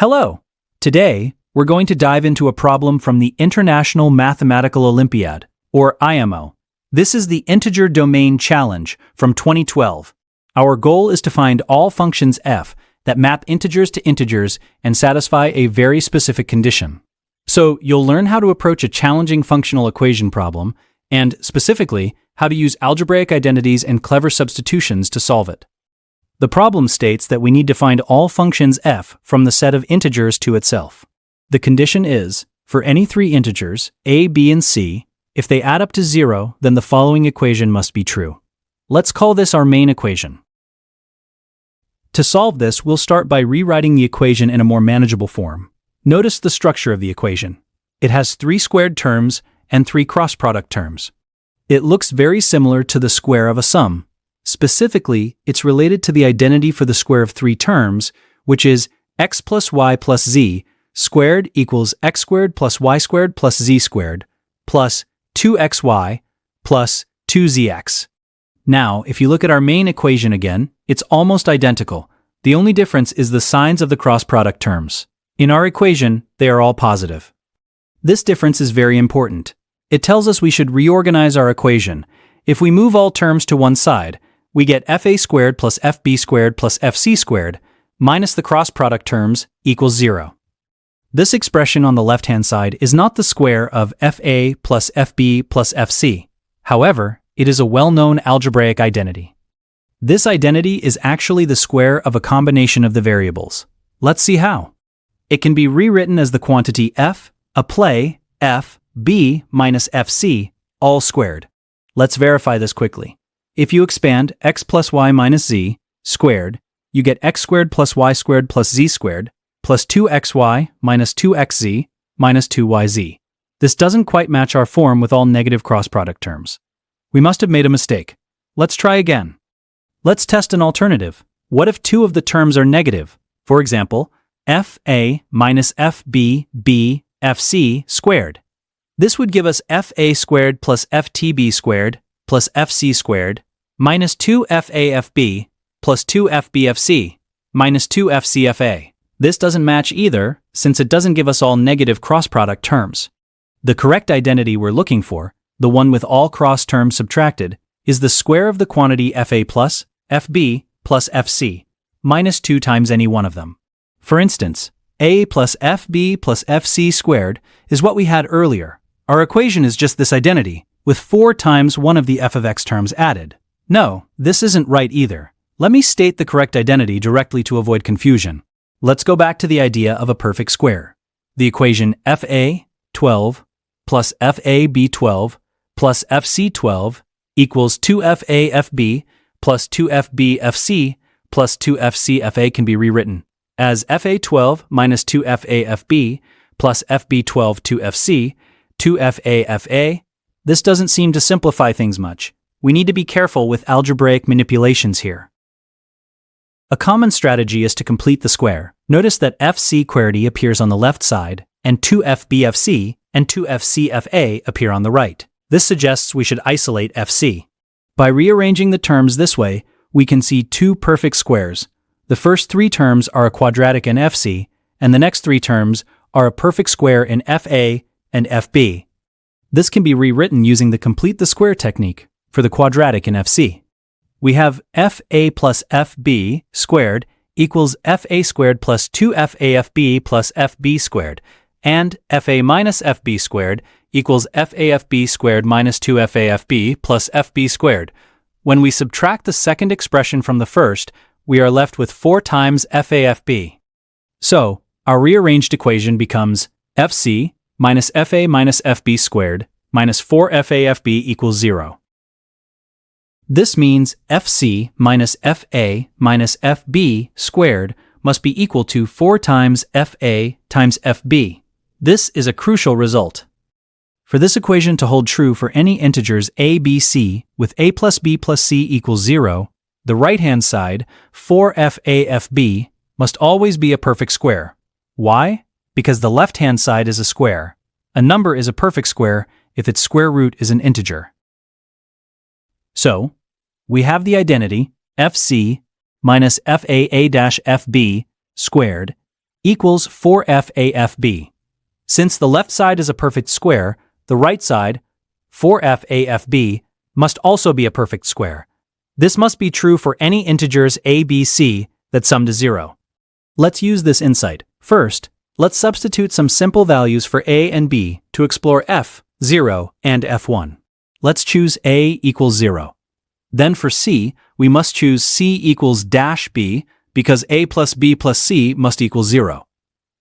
Hello! Today, we're going to dive into a problem from the International Mathematical Olympiad, or IMO. This is the Integer Domain Challenge from 2012. Our goal is to find all functions f that map integers to integers and satisfy a very specific condition. So, you'll learn how to approach a challenging functional equation problem, and specifically, how to use algebraic identities and clever substitutions to solve it. The problem states that we need to find all functions f from the set of integers to itself. The condition is, for any three integers, a, b, and c, if they add up to 0, then the following equation must be true. Let's call this our main equation. To solve this, we'll start by rewriting the equation in a more manageable form. Notice the structure of the equation. It has 3 squared terms and 3 cross-product terms. It looks very similar to the square of a sum. Specifically, it's related to the identity for the square of 3 terms, which is x plus y plus z squared equals x squared plus y squared plus z squared plus 2xy plus 2zx. Now, if you look at our main equation again, it's almost identical. The only difference is the signs of the cross-product terms. In our equation, they are all positive. This difference is very important. It tells us we should reorganize our equation. If we move all terms to one side, we get fa squared plus fb squared plus fc squared minus the cross-product terms equals 0. This expression on the left-hand side is not the square of fa plus fb plus fc. However, it is a well-known algebraic identity. This identity is actually the square of a combination of the variables. Let's see how. It can be rewritten as the quantity f, a play, f, b minus fc, all squared. Let's verify this quickly. If you expand x plus y minus z squared, you get x squared plus y squared plus z squared plus 2xy minus 2xz minus 2yz. This doesn't quite match our form with all negative cross-product terms. We must have made a mistake. Let's try again. Let's test an alternative. What if 2 of the terms are negative? For example, fa minus fb fc squared. This would give us fa squared plus ftb squared plus fc squared minus 2fafb plus 2fbfc minus 2fcfa. This doesn't match either, since it doesn't give us all negative cross-product terms. The correct identity we're looking for, the one with all cross terms subtracted, is the square of the quantity fa plus fb plus fc, minus 2 times any one of them. For instance, a plus fb plus fc squared is what we had earlier. Our equation is just this identity, with 4 times one of the f of x terms added. No, this isn't right either. Let me state the correct identity directly to avoid confusion. Let's go back to the idea of a perfect square. The equation fa 12 plus fab 12 plus fc 12 equals 2fafb plus 2fbfc plus 2fcfa can be rewritten as fa 12 minus 2fafb plus fb 12 2fc 2fafa. This doesn't seem to simplify things much. We need to be careful with algebraic manipulations here. A common strategy is to complete the square. Notice that fc quantity appears on the left side, and 2fbfc and 2fcfa appear on the right. This suggests we should isolate fc. By rearranging the terms this way, we can see 2 perfect squares. The first 3 terms are a quadratic in fc, and the next 3 terms are a perfect square in fa and fb. This can be rewritten using the complete the square technique for the quadratic in fc. We have fa plus fb squared equals fa squared plus 2fafb plus fb squared, and fa minus fb squared equals fafb squared minus 2fafb plus fb squared. When we subtract the second expression from the first, we are left with 4 times fafb. So, our rearranged equation becomes fc minus fa minus fb squared minus 4fafb equals 0. This means fc minus fa minus fb squared must be equal to 4 times fa times fb. This is a crucial result. For this equation to hold true for any integers a, b, c with a plus b plus c equals 0, the right-hand side, 4fafb, must always be a perfect square. Why? Because the left-hand side is a square. A number is a perfect square if its square root is an integer. So, we have the identity fc minus faa-fb squared equals 4FAFB. Since the left side is a perfect square, the right side, 4FAFB, must also be a perfect square. This must be true for any integers a, b, c that sum to 0. Let's use this insight. First, let's substitute some simple values for a and b to explore f, 0, and f1. Let's choose a equals 0. Then for c, we must choose c equals dash b because a plus b plus c must equal 0.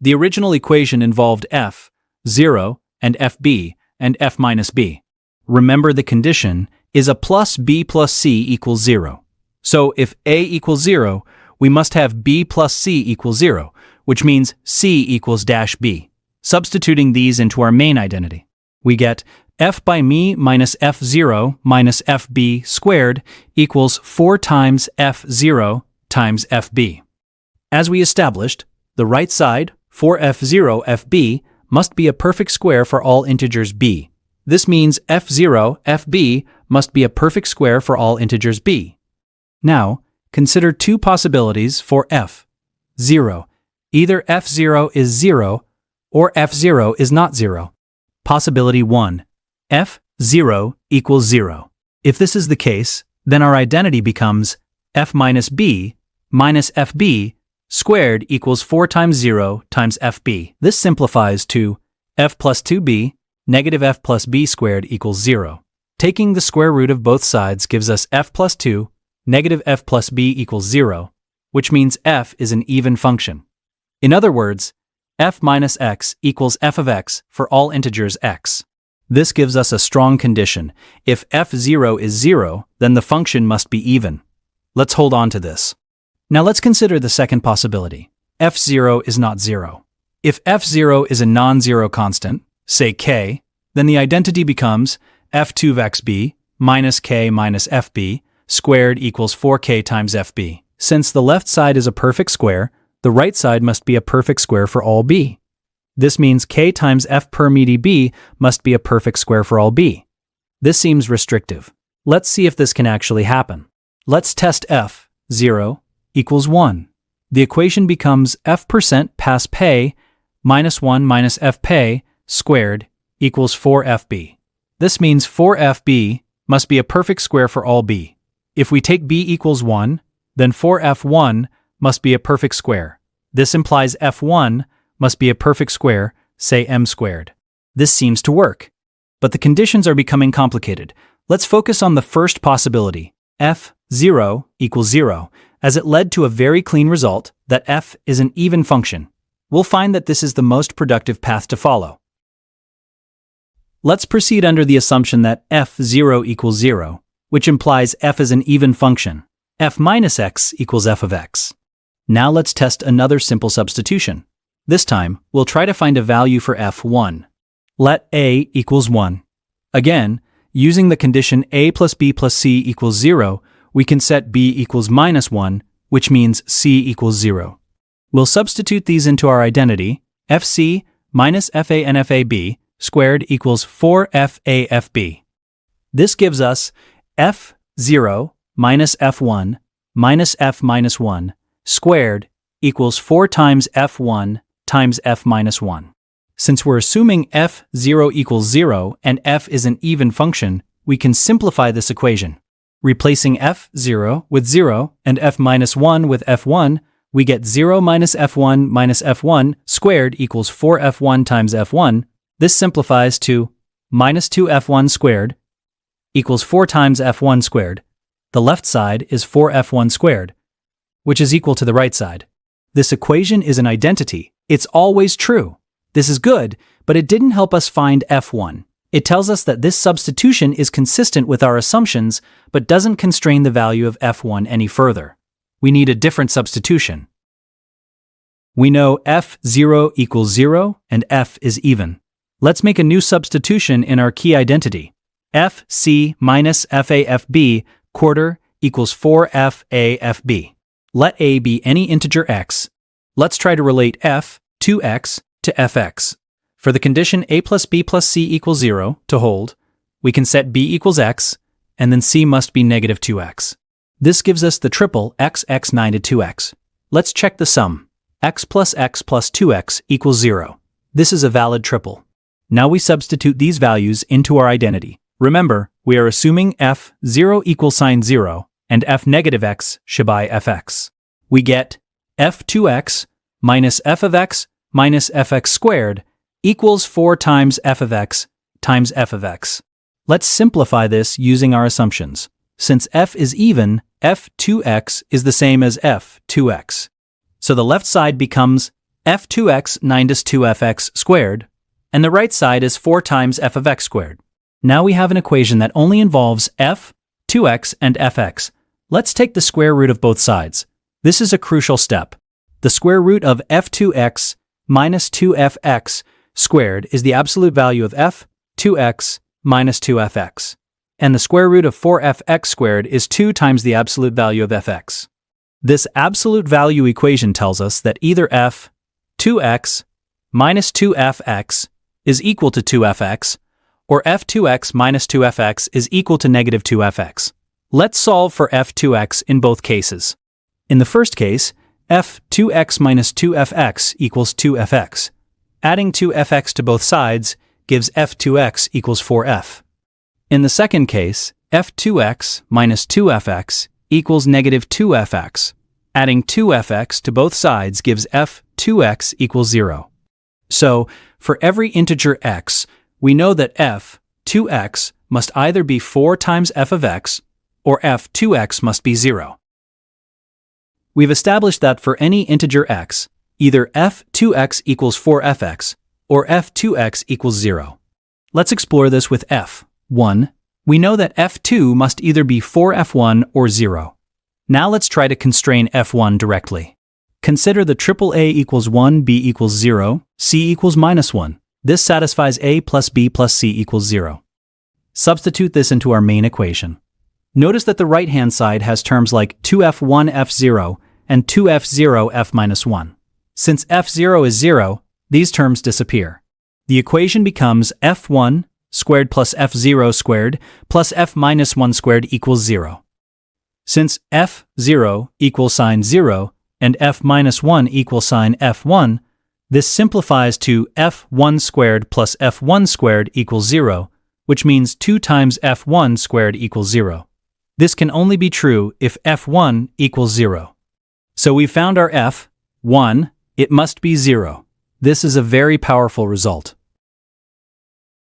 The original equation involved f, 0, and fb, and f minus b. Remember the condition is a plus b plus c equals 0. So if a equals 0, we must have b plus c equals 0, which means c equals dash b. Substituting these into our main identity, we get f by me minus f0 minus fb squared equals 4 times f0 times fb. As we established, the right side, 4f0 fb, must be a perfect square for all integers b. This means f0 fb must be a perfect square for all integers b. Now, consider two possibilities for f. 0. Either f0 is 0 or f0 is not 0. Possibility 1. f0 equals 0. If this is the case, then our identity becomes f minus b minus fb squared equals 4 times 0 times fb. This simplifies to f plus 2b negative f plus b squared equals 0. Taking the square root of both sides gives us f plus 2 negative f plus b equals 0, which means f is an even function. In other words, f minus x equals f of x for all integers x. This gives us a strong condition. If f0 is 0, then the function must be even. Let's hold on to this. Now let's consider the second possibility. f0 is not 0. If f0 is a non-zero constant, say k, then the identity becomes f2 of xb minus k minus fb squared equals 4k times fb. Since the left side is a perfect square, the right side must be a perfect square for all b. This means k times f per me db must be a perfect square for all b. This seems restrictive. Let's see if this can actually happen. Let's test f, 0, equals 1. The equation becomes f% pass pay minus 1 minus f pay squared equals 4fb. This means 4fb must be a perfect square for all b. If we take b equals 1, then 4f1 must be a perfect square. This implies f1 must be a perfect square, say m squared. This seems to work. But the conditions are becoming complicated. Let's focus on the first possibility, f0 equals 0, as it led to a very clean result that f is an even function. We'll find that this is the most productive path to follow. Let's proceed under the assumption that f0 equals 0, which implies f is an even function. f minus x equals f of x. Now let's test another simple substitution. This time, we'll try to find a value for f1. Let a equals 1. Again, using the condition a plus b plus c equals 0, we can set b equals minus 1, which means c equals 0. We'll substitute these into our identity, fc minus fa and fab squared equals 4fafb. This gives us f0 minus f1 minus f minus 1 squared equals 4 times f1 times f minus 1. Since we're assuming f0 equals 0 and f is an even function, we can simplify this equation. Replacing f0 with 0 and f minus 1 with f1, we get 0 minus f1 squared equals 4f1 times f1. This simplifies to minus 2f1 squared equals 4 times f1 squared. The left side is 4f1 squared, which is equal to the right side. This equation is an identity. It's always true. This is good, but it didn't help us find f1. It tells us that this substitution is consistent with our assumptions, but doesn't constrain the value of f1 any further. We need a different substitution. We know f0 equals 0 and f is even. Let's make a new substitution in our key identity. fc minus fafb quarter equals 4fafb. Let a be any integer x. Let's try to relate f, 2x, to fx. For the condition a plus b plus c equals 0 to hold, we can set b equals x, and then c must be negative 2x. This gives us the triple x 9 to 2x. Let's check the sum. x plus 2x equals 0. This is a valid triple. Now we substitute these values into our identity. Remember, we are assuming f0 equals sine 0 and f negative x should by fx. We get f2x minus f of x minus fx squared equals 4 times f of x times f of x. Let's simplify this using our assumptions. Since f is even, f2x is the same as f2x. So the left side becomes f2x minus 2fx squared, and the right side is 4 times f of x squared. Now we have an equation that only involves f, 2x, and fx. Let's take the square root of both sides. This is a crucial step. The square root of f2x minus 2fx squared is the absolute value of f, 2x, minus 2fx. And the square root of 4fx squared is 2 times the absolute value of fx. This absolute value equation tells us that either f, 2x, minus 2fx is equal to 2fx, or f2x minus 2fx is equal to negative 2fx. Let's solve for f2x in both cases. In the first case, f2x minus 2fx equals 2fx. Adding 2fx to both sides gives f2x equals 4f. In the second case, f2x minus 2fx equals negative 2fx. Adding 2fx to both sides gives f2x equals 0. So, for every integer x, we know that f2x must either be 4 times f of x, or f2x must be 0. We've established that for any integer x, either f2x equals 4fx, or f2x equals 0. Let's explore this with f1. We know that f2 must either be 4f1 or 0. Now let's try to constrain f1 directly. Consider the triple A equals 1, B equals 0, C equals minus 1. This satisfies A plus B plus C equals 0. Substitute this into our main equation. Notice that the right-hand side has terms like 2f1f0 and 2f0f minus 1. Since f0 is 0, these terms disappear. The equation becomes f1 squared plus f0 squared plus f minus 1 squared equals 0. Since f0 equals sine 0 and f minus 1 equals sine f1, this simplifies to f1 squared plus f1 squared equals 0, which means 2 times f1 squared equals 0. This can only be true if f1 equals 0. So we found our f1, it must be 0. This is a very powerful result.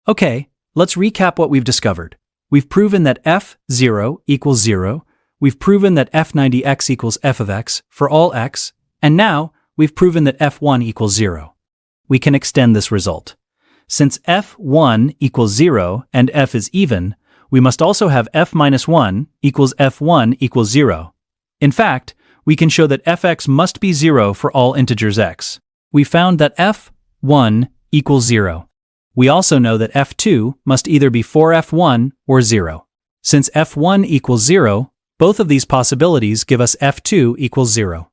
Okay, let's recap what we've discovered. We've proven that f0 equals 0, we've proven that f90x equals f of x for all x, and now we've proven that f1 equals 0. We can extend this result. Since f1 equals 0 and f is even, we must also have f minus 1 equals f1 equals 0. In fact, we can show that fx must be 0 for all integers x. We found that f1 equals 0. We also know that f2 must either be 4f1 or 0. Since f1 equals 0, both of these possibilities give us f2 equals 0.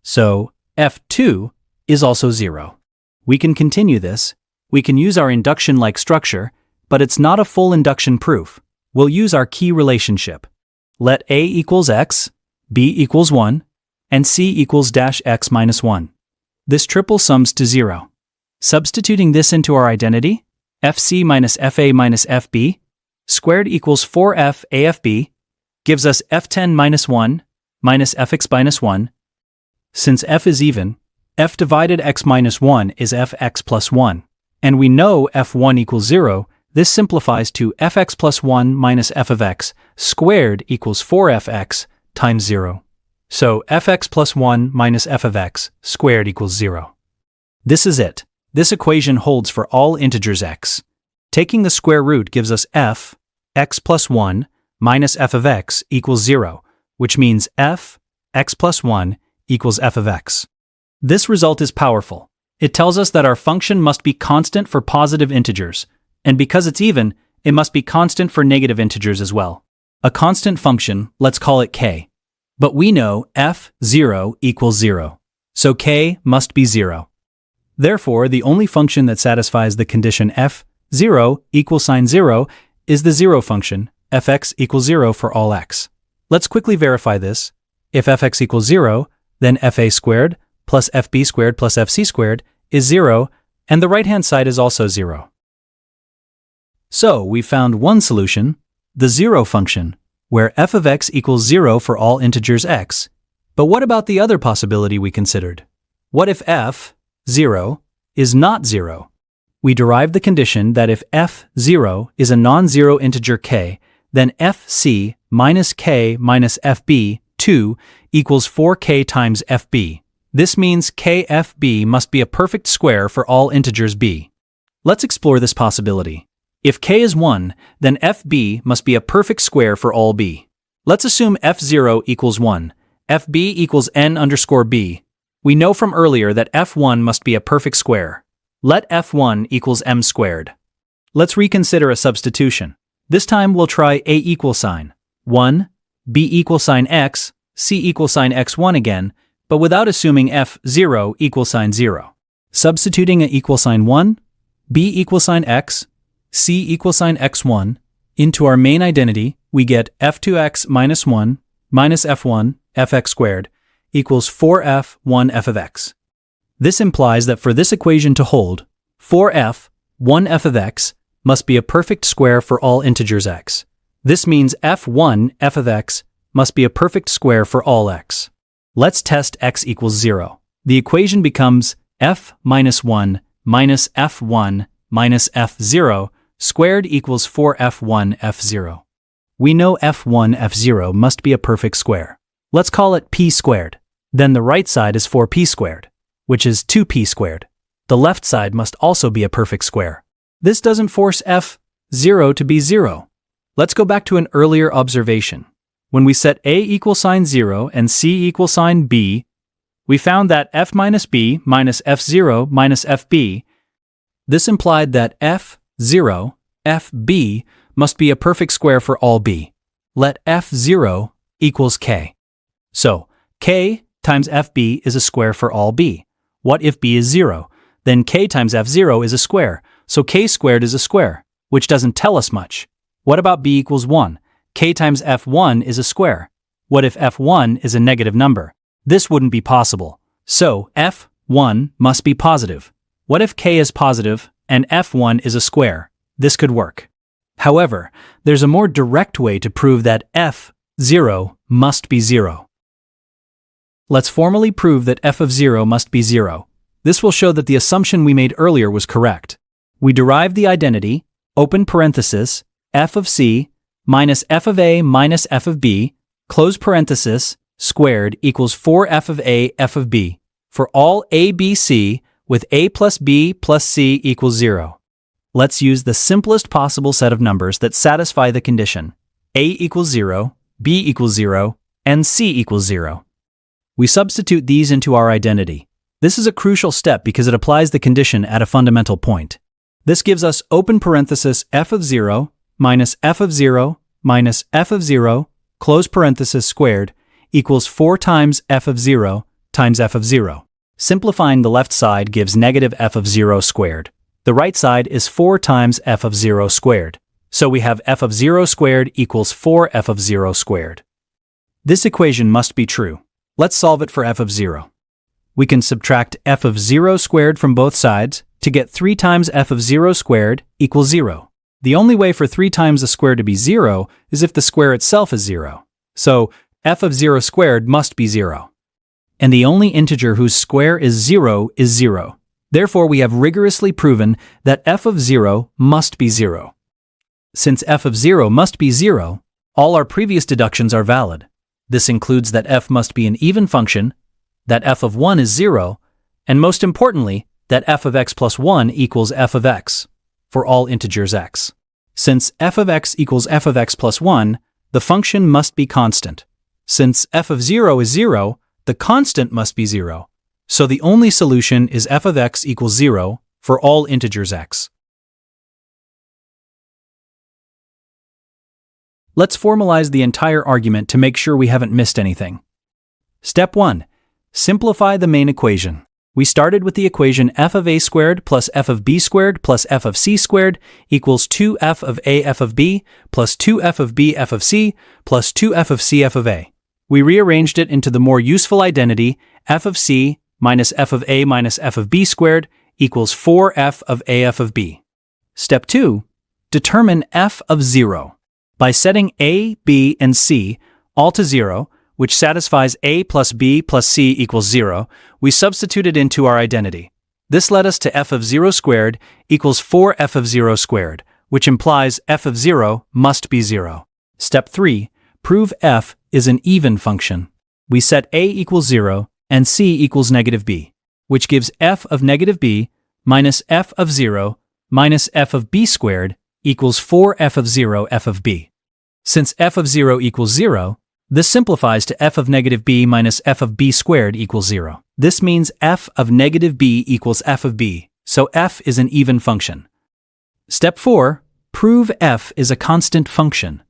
So, f2 is also 0. We can continue this. We can use our induction-like structure, but it's not a full induction proof. We'll use our key relationship. Let A equals x, B equals 1, and C equals dash x minus 1. This triple sums to 0. Substituting this into our identity, fc minus fa minus fb squared equals 4f afb gives us f10 minus 1 minus fx minus 1. Since f is even, f divided x minus 1 is fx plus 1. And we know f1 equals 0, this simplifies to fx plus 1 minus f of x squared equals 4fx times 0. So fx plus 1 minus f of x squared equals 0. This is it. This equation holds for all integers x. Taking the square root gives us f, x plus 1, minus f of x equals 0, which means f, x plus 1, equals f of x. This result is powerful. It tells us that our function must be constant for positive integers, and because it's even, it must be constant for negative integers as well. A constant function, let's call it k. But we know f0 equals 0, so k must be 0. Therefore, the only function that satisfies the condition f0 equals sine 0 is the 0 function, fx equals 0 for all x. Let's quickly verify this. If fx equals 0, then fa squared plus fb squared plus fc squared is 0, and the right-hand side is also 0. So we found one solution, the zero function, where f of x equals 0 for all integers x. But what about the other possibility we considered? What if f, 0, is not 0? We derived the condition that if f0 is a non-zero integer k, then fc minus k minus fb, 2, equals 4k times fb. This means kfb must be a perfect square for all integers b. Let's explore this possibility. If k is 1, then fb must be a perfect square for all b. Let's assume f0 equals 1, fb equals n underscore b. We know from earlier that f1 must be a perfect square. Let f1 equals m squared. Let's reconsider a substitution. This time we'll try a equal sign 1, b equal sign x, c equal sign x1 again, but without assuming f0 equal sign 0. Substituting a equal sign 1, b equal sign x, c equal sign x1 into our main identity, we get f2x minus 1 minus f1 fx squared equals 4f 1f of x. This implies that for this equation to hold, 4f 1f of x must be a perfect square for all integers x. This means f1 f of x must be a perfect square for all x. Let's test x equals 0. The equation becomes f minus 1 minus f1 minus f0 squared equals 4f1 f0. We know f1 f0 must be a perfect square. Let's call it p squared. Then the right side is 4p squared, which is 2p squared. The left side must also be a perfect square. This doesn't force f0 to be 0. Let's go back to an earlier observation. When we set a equals sign 0 and c equals sign b, we found that f minus b minus f0 minus fb. This implied that f0, fb, must be a perfect square for all b. Let f0 equals k. So, k times fb is a square for all b. What if b is 0? Then k times f0 is a square, so k squared is a square, which doesn't tell us much. What about b equals 1? K times f1 is a square. What if f1 is a negative number? This wouldn't be possible. So f1 must be positive. What if k is positive and f1 is a square? This could work. However, there's a more direct way to prove that f0 must be 0. Let's formally prove that f of 0 must be 0. This will show that the assumption we made earlier was correct. We derive the identity, open parenthesis, f of c minus f of a minus f of b, close parenthesis, squared equals 4f of a f of b, for all a, b, c, with a plus b plus c equals 0. Let's use the simplest possible set of numbers that satisfy the condition. A equals 0, b equals 0, and c equals 0. We substitute these into our identity. This is a crucial step because it applies the condition at a fundamental point. This gives us open parenthesis f of 0 minus f of 0 minus f of 0, close parenthesis squared, equals 4 times f of 0 times f of 0. Simplifying the left side gives negative f of 0 squared. The right side is 4 times f of 0 squared. So we have f of 0 squared equals 4f of 0 squared. This equation must be true. Let's solve it for f of 0. We can subtract f of 0 squared from both sides to get 3 times f of 0 squared equals 0. The only way for 3 times a square to be 0 is if the square itself is 0. So f of 0 squared must be 0. And the only integer whose square is 0 is 0. Therefore, we have rigorously proven that f of 0 must be 0. Since f of 0 must be 0, all our previous deductions are valid. This includes that f must be an even function, that f of 1 is 0, and most importantly, that f of x plus 1 equals f of x, for all integers x. Since f of x equals f of x plus 1, the function must be constant. Since f of 0 is 0, the constant must be 0. So the only solution is f of x equals 0 for all integers x. Let's formalize the entire argument to make sure we haven't missed anything. Step 1. Simplify the main equation. We started with the equation f of a squared plus f of b squared plus f of c squared equals 2f of a f of b plus 2f of b f of c plus 2f of c f of a. We rearranged it into the more useful identity f of c minus f of a minus f of b squared equals 4f of af of b. Step 2. Determine f of 0. By setting a, b, and c all to 0, which satisfies a plus b plus c equals 0, we substituted into our identity. This led us to f of 0 squared equals 4f of 0 squared, which implies f of 0 must be 0. Step 3. Prove f is an even function. We set a equals 0 and c equals negative b, which gives f of negative b minus f of 0 minus f of b squared equals 4f of 0 f of b. Since f of 0 equals 0, this simplifies to f of negative b minus f of b squared equals 0. This means f of negative b equals f of b, so f is an even function. Step 4. Prove f is a constant function.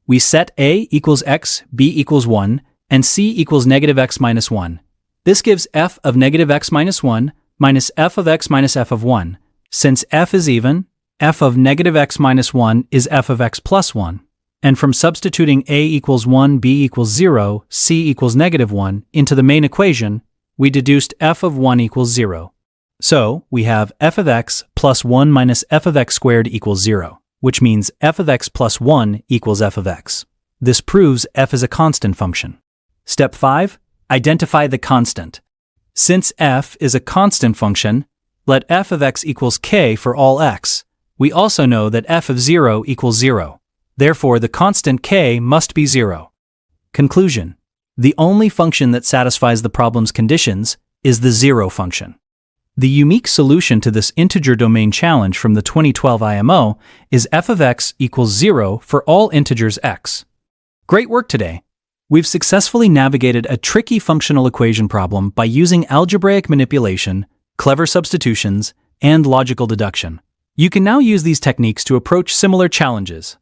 We set a equals x, b equals 1, and c equals negative x minus 1. This gives f of negative x minus 1 minus f of x minus f of 1. Since f is even, f of negative x minus 1 is f of x plus 1. And from substituting a equals 1, b equals 0, c equals negative 1 into the main equation, we deduced f of 1 equals 0. So we have f of x plus 1 minus f of x squared equals 0, which means f of x plus 1 equals f of x. This proves f is a constant function. Step 5. Identify the constant. Since f is a constant function, let f of x equals k for all x. We also know that f of 0 equals 0. Therefore, the constant k must be 0. Conclusion. The only function that satisfies the problem's conditions is the 0 function. The unique solution to this integer domain challenge from the 2012 IMO is f of x equals 0 for all integers x. Great work today! We've successfully navigated a tricky functional equation problem by using algebraic manipulation, clever substitutions, and logical deduction. You can now use these techniques to approach similar challenges.